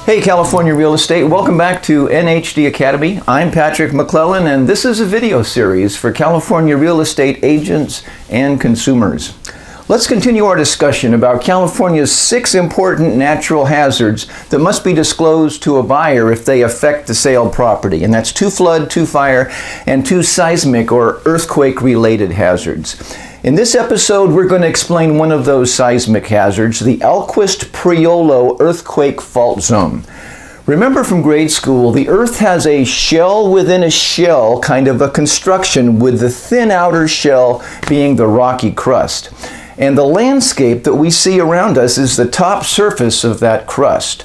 Hey California Real Estate, welcome back to NHD Academy. I'm Patrick McClellan and this is a video series for California real estate agents and consumers. Let's continue our discussion about California's 6 important natural hazards that must be disclosed to a buyer if they affect the sale property. And that's 2 flood, 2 fire, and 2 seismic or earthquake related hazards. In this episode, we're going to explain one of those seismic hazards, the Alquist Priolo earthquake fault zone. Remember from grade school, the Earth has a shell within a shell kind of a construction, with the thin outer shell being the rocky crust. And the landscape that we see around us is the top surface of that crust.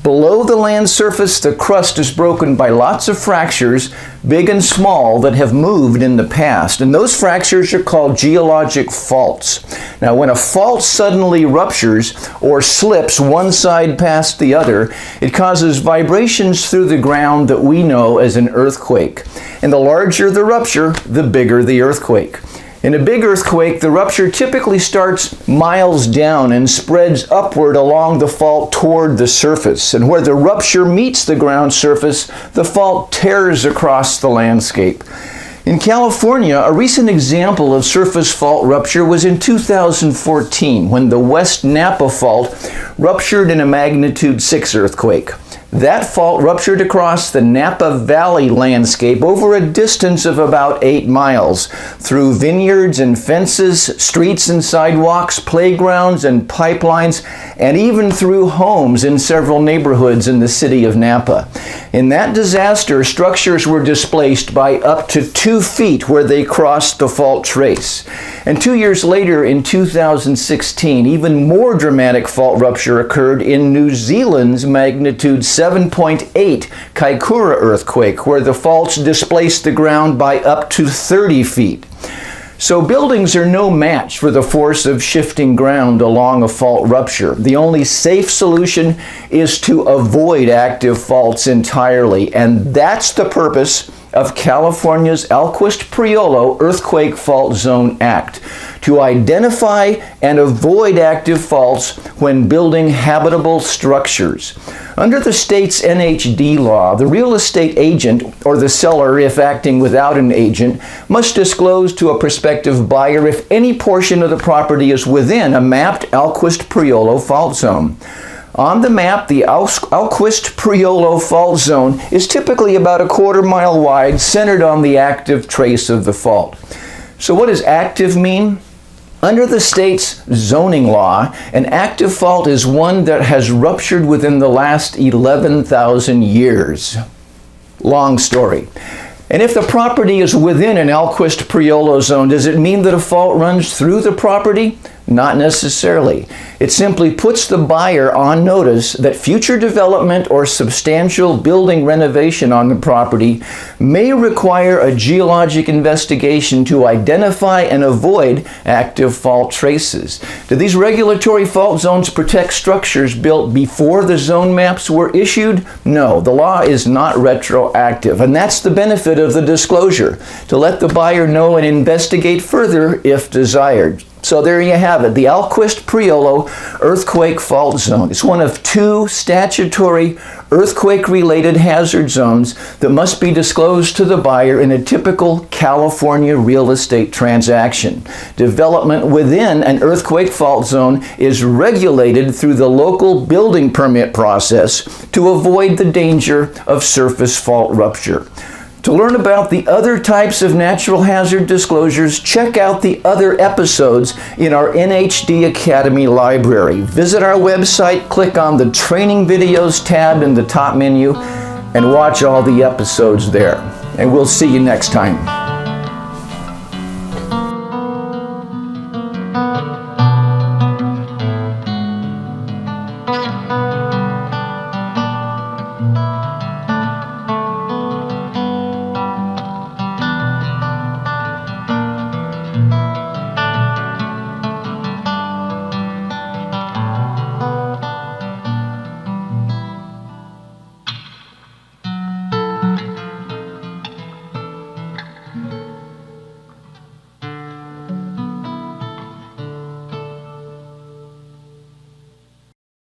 Below the land surface, the crust is broken by lots of fractures, big and small, that have moved in the past. And those fractures are called geologic faults. Now, when a fault suddenly ruptures or slips one side past the other, it causes vibrations through the ground that we know as an earthquake. And the larger the rupture, the bigger the earthquake. In a big earthquake, the rupture typically starts miles down and spreads upward along the fault toward the surface. And where the rupture meets the ground surface, the fault tears across the landscape. In California, a recent example of surface fault rupture was in 2014, when the West Napa Fault ruptured in a magnitude 6 earthquake. That fault ruptured across the Napa Valley landscape over a distance of about 8 miles, through vineyards and fences, streets and sidewalks, playgrounds and pipelines, and even through homes in several neighborhoods in the city of Napa. In that disaster, structures were displaced by up to 2 feet where they crossed the fault trace. And 2 years later, in 2016, even more dramatic fault rupture occurred in New Zealand's magnitude 7.8 Kaikoura earthquake, where the faults displaced the ground by up to 30 feet. So buildings are no match for the force of shifting ground along a fault rupture. The only safe solution is to avoid active faults entirely, and that's the purpose of California's Alquist Priolo Earthquake Fault Zone Act, to identify and avoid active faults when building habitable structures. Under the state's NHD law, the real estate agent, or the seller if acting without an agent, must disclose to a prospective buyer if any portion of the property is within a mapped Alquist Priolo fault zone. On the map, the Alquist Priolo fault zone is typically about a 1/4 mile wide, centered on the active trace of the fault. So what does active mean? Under the state's zoning law, an active fault is one that has ruptured within the last 11,000 years. Long story. And if the property is within an Alquist Priolo zone, does it mean that a fault runs through the property? Not necessarily. It simply puts the buyer on notice that future development or substantial building renovation on the property may require a geologic investigation to identify and avoid active fault traces. Do these regulatory fault zones protect structures built before the zone maps were issued? No, the law is not retroactive, and that's the benefit of the disclosure, to let the buyer know and investigate further if desired. So there you have it, the Alquist Priolo Earthquake Fault Zone. It's one of 2 statutory earthquake-related hazard zones that must be disclosed to the buyer in a typical California real estate transaction. Development within an earthquake fault zone is regulated through the local building permit process to avoid the danger of surface fault rupture. To learn about the other types of natural hazard disclosures, check out the other episodes in our NHD Academy library. Visit our website, click on the Training Videos tab in the top menu, and watch all the episodes there. And we'll see you next time.